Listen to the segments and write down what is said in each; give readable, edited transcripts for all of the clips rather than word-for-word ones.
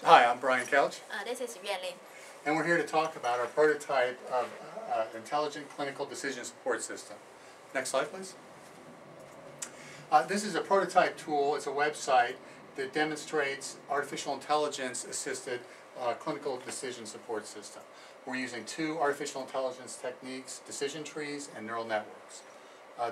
Hi, I'm Brian Couch. This is Yuan Lin. And we're here to talk about our prototype of intelligent clinical decision support system. Next slide, please. This is a prototype tool. It's a website that demonstrates artificial intelligence assisted clinical decision support system. We're using two artificial intelligence techniques, decision trees and neural networks.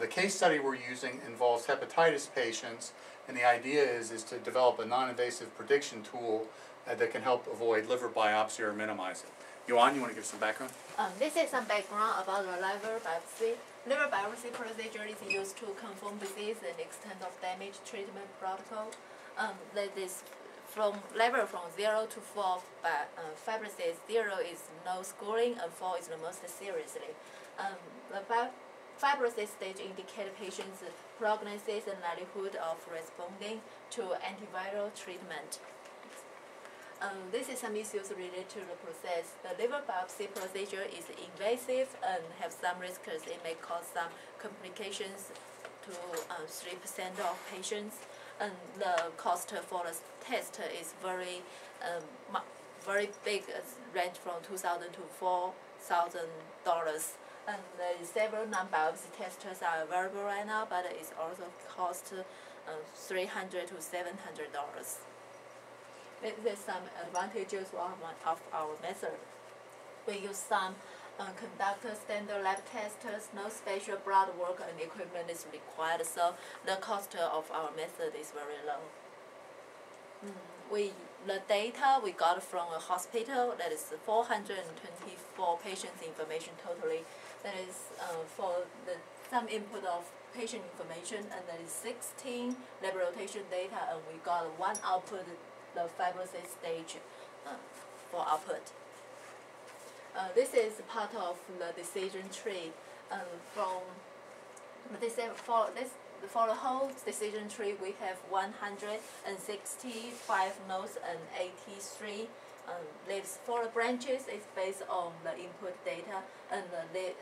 The case study we're using involves hepatitis patients, and the idea is to develop a non-invasive prediction tool that can help avoid liver biopsy or minimize it. Yuan, you want to give some background? This is some background about the liver biopsy. Liver biopsy procedure is used to confirm disease and extent of damage treatment protocol. That is from level from 0 to 4, but fibrosis 0 is no scoring and 4 is the most seriously. The fibrosis stage indicates patients' prognosis and likelihood of responding to antiviral treatment. This is some issues related to the process. The liver biopsy procedure is invasive and have some risks. It may cause some complications to 3% of patients, and the cost for the test is very big, range from $2,000 to $4,000. And there is several non-biopsy testers are available right now, but it's also cost $300 to $700. There's some advantages of our method. We use some conduct standard lab testers, no special blood work and equipment is required, so the cost of our method is very low. The data we got from a hospital, that is 424 patients' information totally. That is for some input of patient information, and there is 16 lab rotation data, and we got one output, the fibrosis stage for output. This is part of the decision tree. For the whole decision tree, we have 165 nodes and 83 leaves. For the branches, it's based on the input data, and the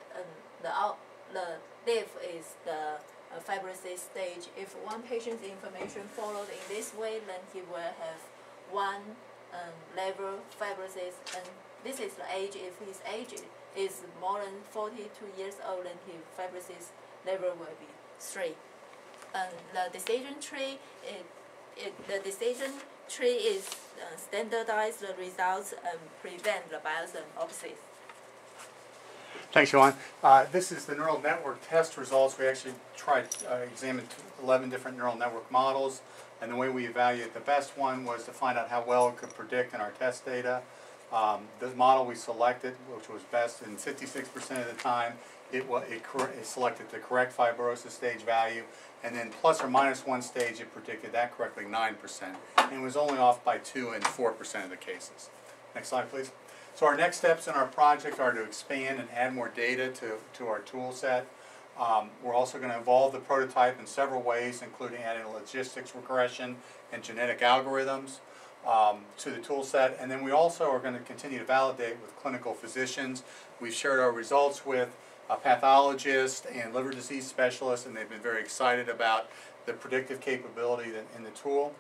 leaf is the fibrosis stage. If one patient's information followed in this way, then he will have one level fibrosis, and this is the age. If his age is more than 42 years old, then his fibrosis level will be 3. And the decision tree, is standardize the results and prevent the bias and biopsies. Thanks, Yuan. This is the neural network test results. We actually examined 11 different neural network models, and the way we evaluate the best one was to find out how well it could predict in our test data. The model we selected, which was best in 56% of the time, it selected the correct fibrosis stage value, and then plus or minus 1 stage it predicted that correctly 9%, and was only off by 2 and 4% of the cases. Next slide, please. So our next steps in our project are to expand and add more data to our tool set. We're also going to evolve the prototype in several ways, including adding logistics regression and genetic algorithms to the tool set. And then we also are going to continue to validate with clinical physicians. We've shared our results with a pathologist and liver disease specialist, and they've been very excited about the predictive capability in the tool.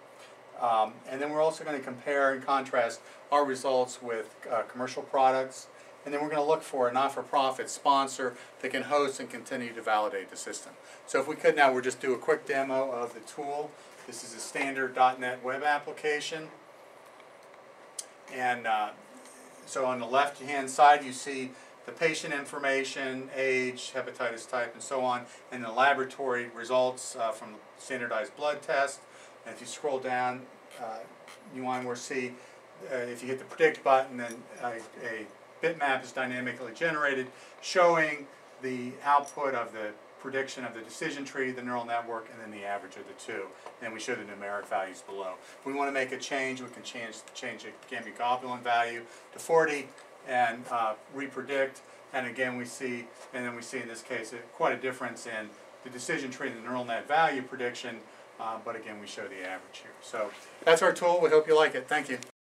And then we're also going to compare and contrast our results with commercial products. And then we're going to look for a not-for-profit sponsor that can host and continue to validate the system. So if we could now, we'll just do a quick demo of the tool. This is a standard .NET web application. And so on the left-hand side, you see the patient information, age, hepatitis type, and so on, and the laboratory results from the standardized blood test. And if you scroll down, you want to see, if you hit the predict button, then a bitmap is dynamically generated showing the output of the prediction of the decision tree, the neural network, and then the average of the two. And we show the numeric values below. If we want to make a change, we can change the gamma globulin value to 40 and repredict. And again, we see in this case quite a difference in the decision tree and the neural net value prediction. But again, we show the average here. So that's our tool. We hope you like it. Thank you.